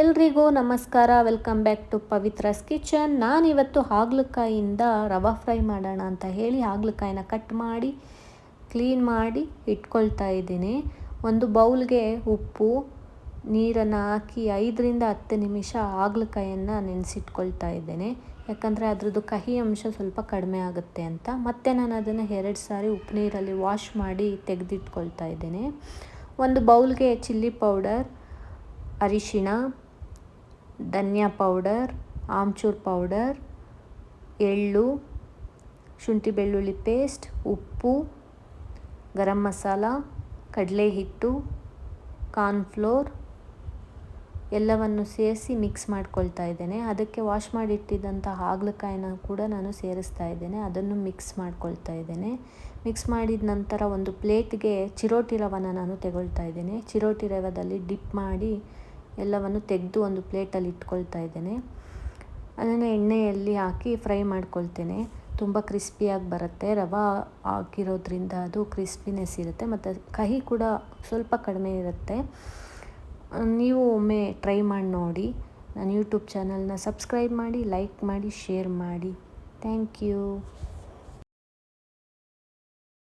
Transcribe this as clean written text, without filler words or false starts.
ಎಲ್ರಿಗೂ ನಮಸ್ಕಾರ. Welcome back to Pavithra's kitchen. ನಾನಿವತ್ತು ಹಾಗಲಕಾಯಿಂದ ರವಾ ಫ್ರೈ ಮಾಡೋಣ ಅಂತ ಹೇಳಿ ಹಾಗಲಕಾಯಿನ ಕಟ್ ಮಾಡಿ ಕ್ಲೀನ್ ಮಾಡಿ ಇಟ್ಕೊಳ್ತಾ ಇದ್ದೀನಿ. ಒಂದು ಬೌಲ್ಗೆ ಉಪ್ಪು ನೀರನ್ನು ಹಾಕಿ 5ರಿಂದ 10 ನಿಮಿಷ ಹಾಗಲಕಾಯನ್ನು ನೆನೆಸಿಟ್ಕೊಳ್ತಾ ಇದ್ದೇನೆ. ಯಾಕಂದರೆ ಅದರದ್ದು ಕಹಿ ಅಂಶ ಸ್ವಲ್ಪ ಕಡಿಮೆ ಆಗುತ್ತೆ ಅಂತ. ಮತ್ತು ನಾನು ಅದನ್ನು 2 ಸಾರಿ ಉಪ್ಪು ನೀರಲ್ಲಿ ವಾಶ್ ಮಾಡಿ ತೆಗೆದಿಟ್ಕೊಳ್ತಾ ಇದ್ದೇನೆ. ಒಂದು ಬೌಲ್ಗೆ ಚಿಲ್ಲಿ ಪೌಡರ್, ಅರಿಶಿಣ, ಧನಿಯಾ ಪೌಡರ್, ಆಮ್ಚೂರ್ ಪೌಡರ್, ಎಳ್ಳು, ಶುಂಠಿ ಬೆಳ್ಳುಳ್ಳಿ ಪೇಸ್ಟ್, ಉಪ್ಪು, ಗರಂ ಮಸಾಲ, ಕಡಲೆ ಹಿಟ್ಟು, ಕಾರ್ನ್ಫ್ಲೋರ್ ಎಲ್ಲವನ್ನು ಸೇರಿಸಿ ಮಿಕ್ಸ್ ಮಾಡ್ಕೊಳ್ತಾ ಇದ್ದೇನೆ. ಅದಕ್ಕೆ ವಾಶ್ ಮಾಡಿಟ್ಟಿದ್ದಂಥ ಹಾಗಲಕಾಯಿನ ಕೂಡ ನಾನು ಸೇರಿಸ್ತಾ ಇದ್ದೇನೆ. ಅದನ್ನು ಮಿಕ್ಸ್ ಮಾಡ್ಕೊಳ್ತಾ ಇದ್ದೇನೆ. ಮಿಕ್ಸ್ ಮಾಡಿದ ನಂತರ ಒಂದು ಪ್ಲೇಟ್ಗೆ ಚಿರೋಟಿ ರವನ ನಾನು ತಗೊಳ್ತಾ ಇದ್ದೇನೆ. ಚಿರೋಟಿ ರವದಲ್ಲಿ ಡಿಪ್ ಮಾಡಿ ಎಲ್ಲವನ್ನು ತೆಗೆದು ಒಂದು ಪ್ಲೇಟಲ್ಲಿ ಇಟ್ಕೊಳ್ತಾ ಇದ್ದೇನೆ. ಅದನ್ನು ಎಣ್ಣೆಯಲ್ಲಿ ಹಾಕಿ ಫ್ರೈ ಮಾಡ್ಕೊಳ್ತೇನೆ. ತುಂಬ ಕ್ರಿಸ್ಪಿಯಾಗಿ ಬರುತ್ತೆ. ರವೆ ಹಾಕಿರೋದ್ರಿಂದ ಅದು ಕ್ರಿಸ್ಪಿನೆಸ್ ಇರುತ್ತೆ ಮತ್ತು ಕಹಿ ಕೂಡ ಸ್ವಲ್ಪ ಕಡಿಮೆ ಇರುತ್ತೆ. ನೀವು ಒಮ್ಮೆ ಟ್ರೈ ಮಾಡಿ ನೋಡಿ. ನನ್ನ ಯೂಟ್ಯೂಬ್ ಚಾನಲ್ನ ಸಬ್ಸ್ಕ್ರೈಬ್ ಮಾಡಿ, ಲೈಕ್ ಮಾಡಿ, ಶೇರ್ ಮಾಡಿ. Thank you.